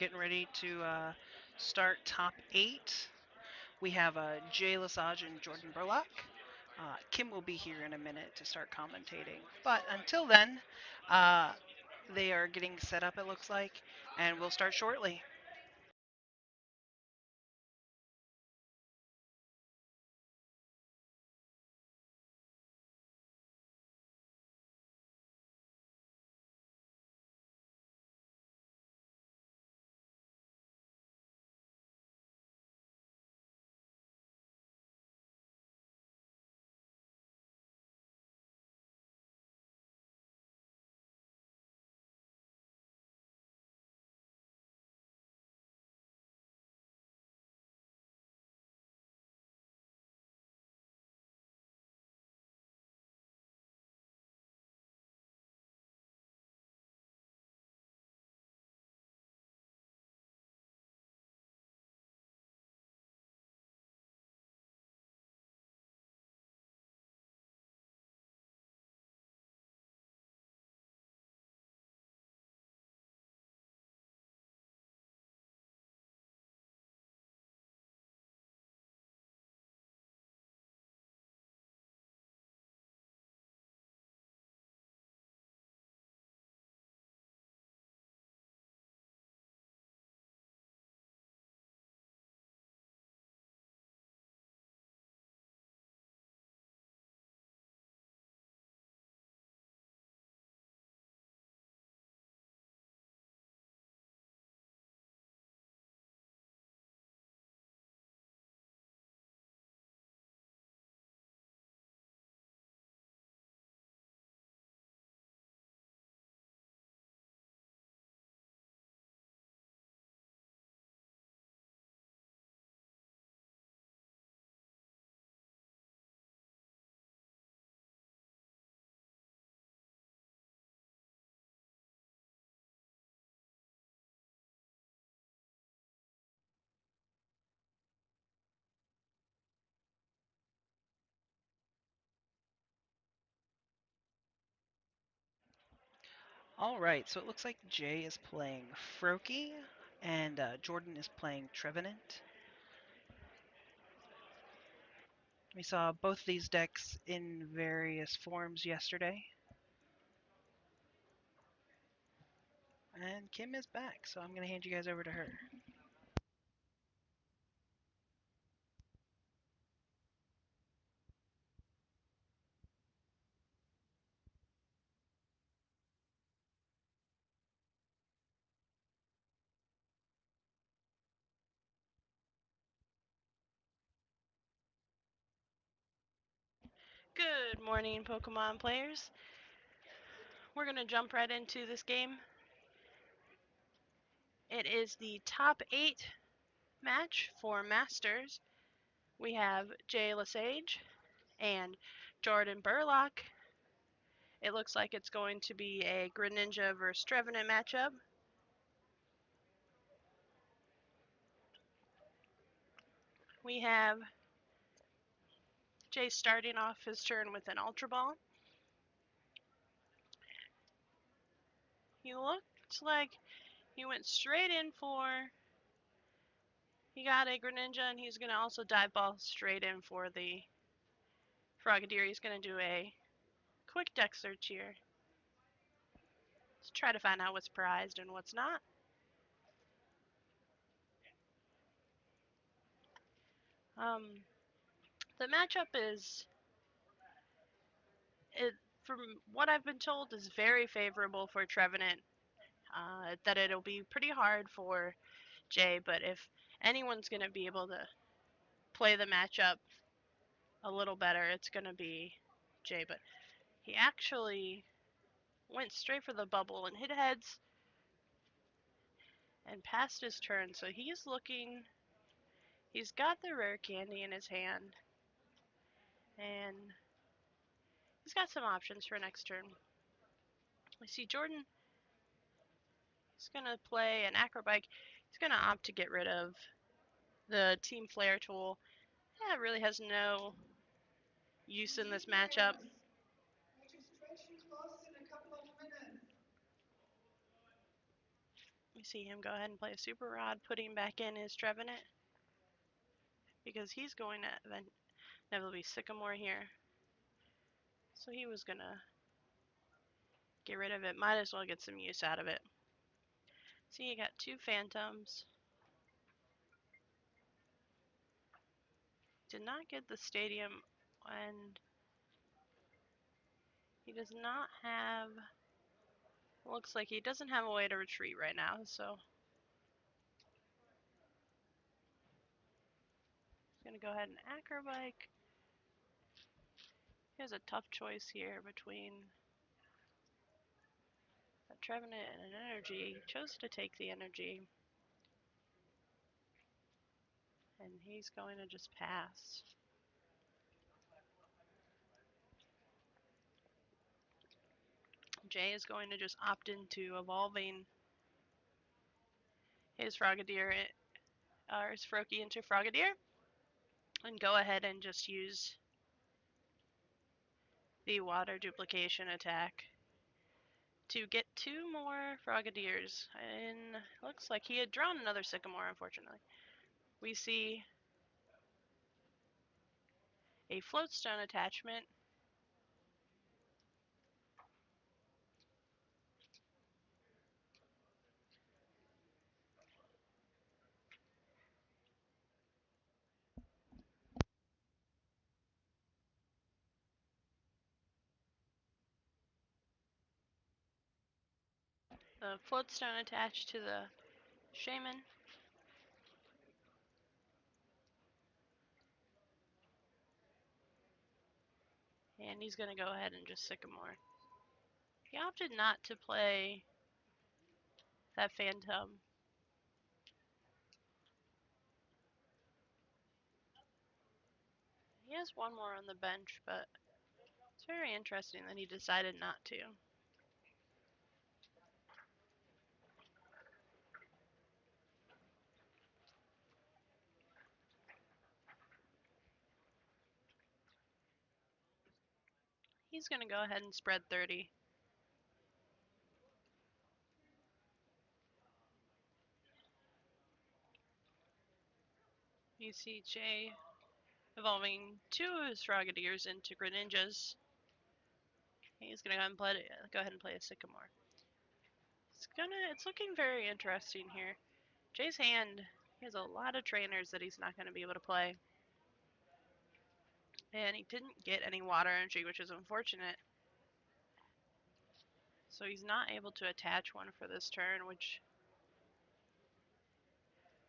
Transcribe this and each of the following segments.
Getting ready to start top 8. We have Jay Lesage and Jordan Burlock. Kim will be here in a minute to start commentating. But until then, uh, they are getting set up, it looks like, and we'll start shortly. All right, so it looks like Jay is playing Froakie, and Jordan is playing Trevenant. We saw both these decks in various forms yesterday. And Kim is back, so I'm going to hand you guys over to her. Good morning, Pokemon players. We're going to jump right into this game. It is the top 8 match for Masters. We have Jay Lesage and Jordan Burlock. It looks like it's going to be a Greninja versus Trevenant matchup. We have Jay starting off his turn with an Ultra Ball. He looked like he went straight in for. He got a Greninja, and he's going to also dive ball straight in for the Frogadier. He's going to do a quick deck search here. Let's try to find out what's prized and what's not. Um, the matchup from what I've been told, is very favorable for Trevenant. That it'll be pretty hard for Jay, but if anyone's going to be able to play the matchup a little better, it's going to be Jay. But he actually went straight for the bubble and hit heads and passed his turn. So he's looking. He's got the rare candy in his hand, and he's got some options for next turn. We see Jordan. He's going to play an Acrobike. He's going to opt to get rid of the Team Flare tool. Yeah, it really has no use in this matchup. We see him go ahead and play a Super Rod, putting back in his Trevenant, because he's going to inevitably Sycamore here. So he was going to get rid of it. Might as well get some use out of it. See, you got 2 Phantoms. Did not get the Stadium, and he does not have... Looks like he doesn't have a way to retreat right now, so... He's going to go ahead and Acrobike. He has a tough choice here between a Trevenant and an Energy. He chose to take the Energy, and he's going to just pass. Jay is going to just opt into evolving his Frogadier, or his Froakie into Frogadier, and go ahead and just use the water duplication attack to get 2 more Frogadiers. And looks like he had drawn another Sycamore, unfortunately. We see a Floatstone attachment. The Floatstone attached to the Shaman. And he's going to go ahead and just Sycamore. He opted not to play that Phantom. He has 1 more on the bench, but it's very interesting that he decided not to. He's going to go ahead and spread 30. You see Jay evolving 2 of his Frogadiers into Greninjas. He's going to go ahead and play a Sycamore. It's looking very interesting here. Jay's hand, he has a lot of trainers that he's not going to be able to play. And he didn't get any water energy, which is unfortunate. So he's not able to attach one for this turn, which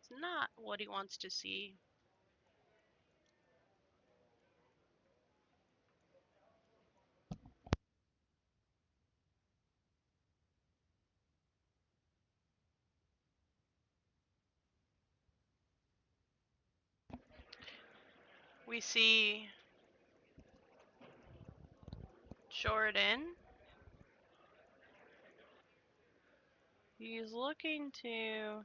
is not what he wants to see. We see Jordan. He's looking to...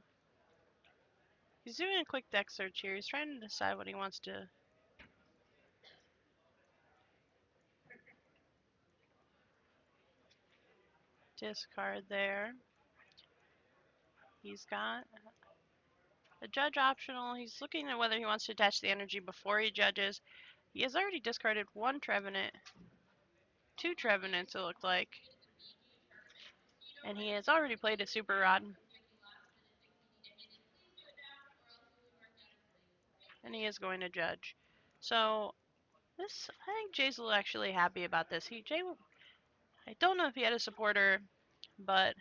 He's doing a quick deck search here. He's trying to decide what he wants to discard there. He's got a judge optional. He's looking at whether he wants to attach the energy before he judges. He has already discarded 1 Trevenant, 2 Trevenants it looked like. And he has already played a Super Rod. And he is going to judge. So this, I think Jay's actually happy about this. I don't know if he had a supporter, but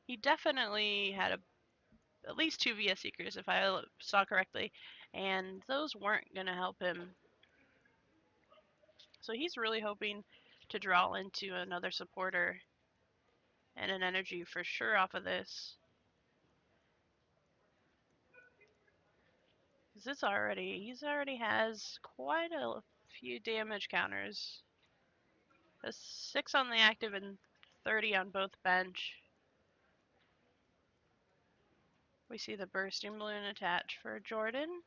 he definitely had at least 2 VS Seekers, if I saw correctly, and those weren't going to help him. So he's really hoping to draw into another supporter and an energy for sure off of this. Because he's already has quite a few damage counters. A 6 on the active and 30 on both bench. We see the bursting balloon attached for Jordan.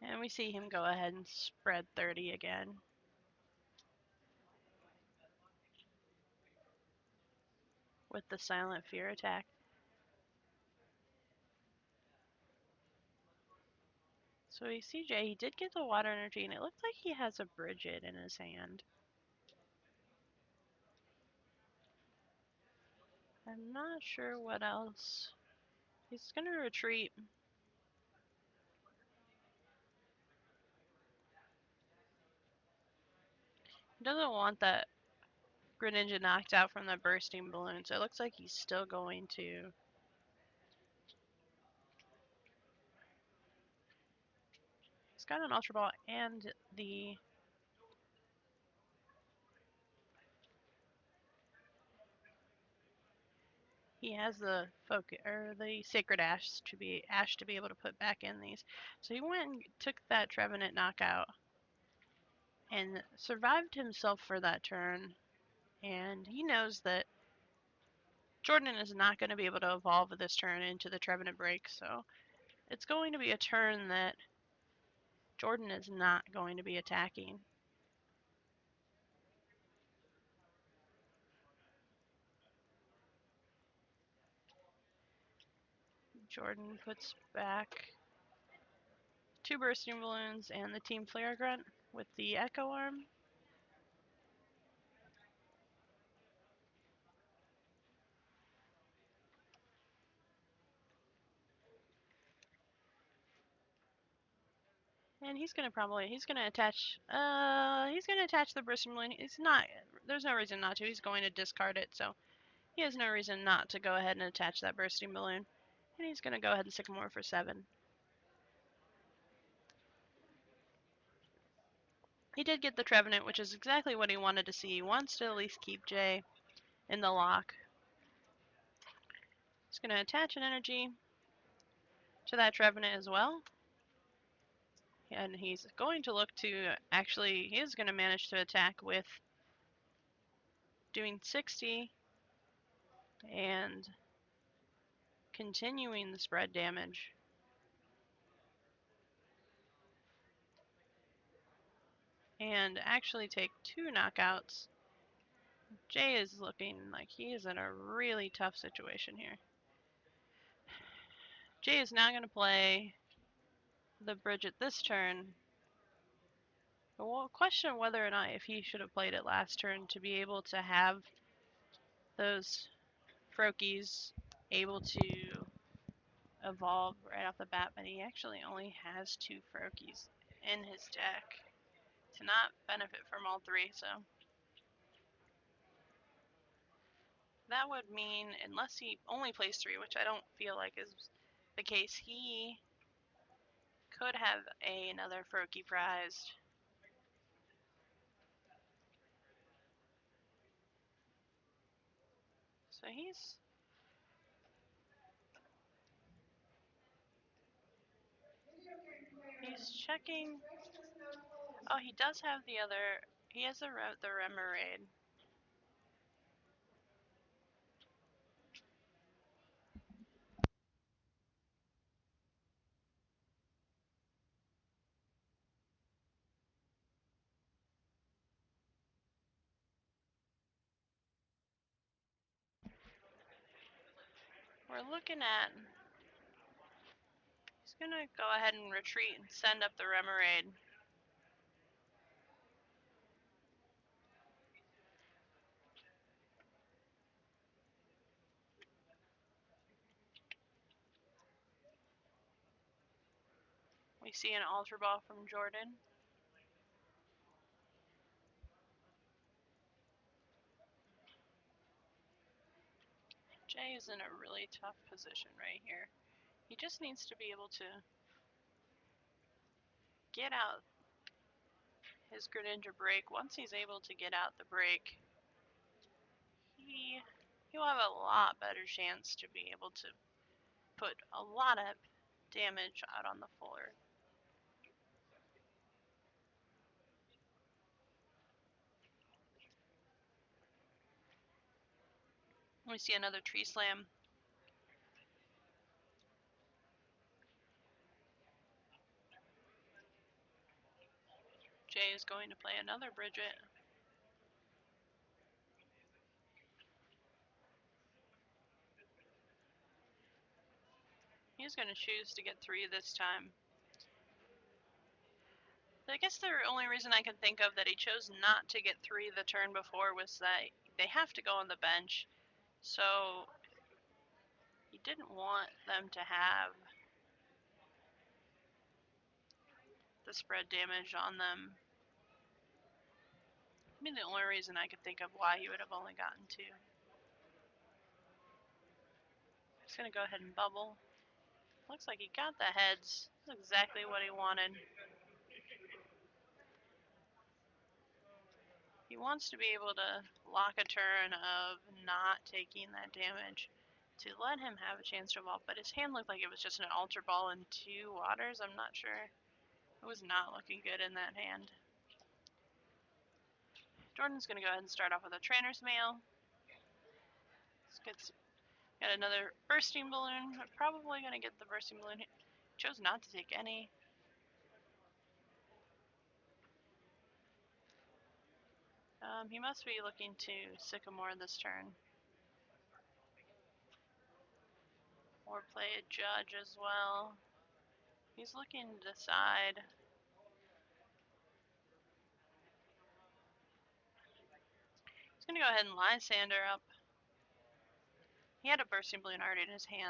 And we see him go ahead and spread 30 again. With the Silent Fear attack. So we see Jay, he did get the water energy, and it looks like he has a Bridget in his hand. I'm not sure what else. He's going to retreat. He doesn't want that Greninja knocked out from the bursting balloon, so it looks like he's still going to. He's got an Ultra Ball and the. He has the focus or the Sacred Ash to be able to put back in these. So he went and took that Trevenant knockout and survived himself for that turn. And he knows that Jordan is not going to be able to evolve this turn into the Trevenant Break, so it's going to be a turn that Jordan is not going to be attacking. Jordan puts back 2 Bursting Balloons and the Team Flare Grunt with the Echo Arm. And he's gonna attach the Bursting Balloon. There's no reason not to. He's going to discard it, so he has no reason not to go ahead and attach that Bursting Balloon. And he's gonna go ahead and Sycamore for 7. He did get the Trevenant, which is exactly what he wanted to see. He wants to at least keep Jay in the lock. He's going to attach an energy to that Trevenant as well. And he's going to look to, actually, he is going to manage to attack with doing 60 and continuing the spread damage. And actually take 2 knockouts. Jay is looking like he is in a really tough situation here. Jay is now going to play the Bridget this turn. But we'll question whether or not if he should have played it last turn to be able to have those Froakies able to evolve right off the bat, but he actually only has 2 Froakies in his deck to not benefit from all 3, so that would mean, unless he only plays 3, which I don't feel like is the case, he could have another Froakie prized. So he's checking. Oh, he does have the other. He has the Remoraid. We're looking at. He's gonna go ahead and retreat and send up the Remoraid. We see an Ultra Ball from Jordan. Jay is in a really tough position right here. He just needs to be able to get out his Greninja break. Once he's able to get out the break, he'll have a lot better chance to be able to put a lot of damage out on the floor. We see another Tree Slam. Jay is going to play another Bridget. He's going to choose to get 3 this time. I guess the only reason I can think of that he chose not to get 3 the turn before was that they have to go on the bench. So he didn't want them to have the spread damage on them. I mean, the only reason I could think of why he would have only gotten 2. He's going to go ahead and bubble. Looks like he got the heads. That's exactly what he wanted. He wants to be able to lock a turn of not taking that damage to let him have a chance to evolve, but his hand looked like it was just an Ultra Ball and 2 waters. I'm not sure. It was not looking good in that hand. Jordan's going to go ahead and start off with a Trainer's Mail. Got another Bursting Balloon. I'm probably going to get the Bursting Balloon. He chose not to take any. He must be looking to Sycamore this turn. Or play a Judge as well. He's looking to decide. He's going to go ahead and Lysander up. He had a Bursting Balloon already in his hand.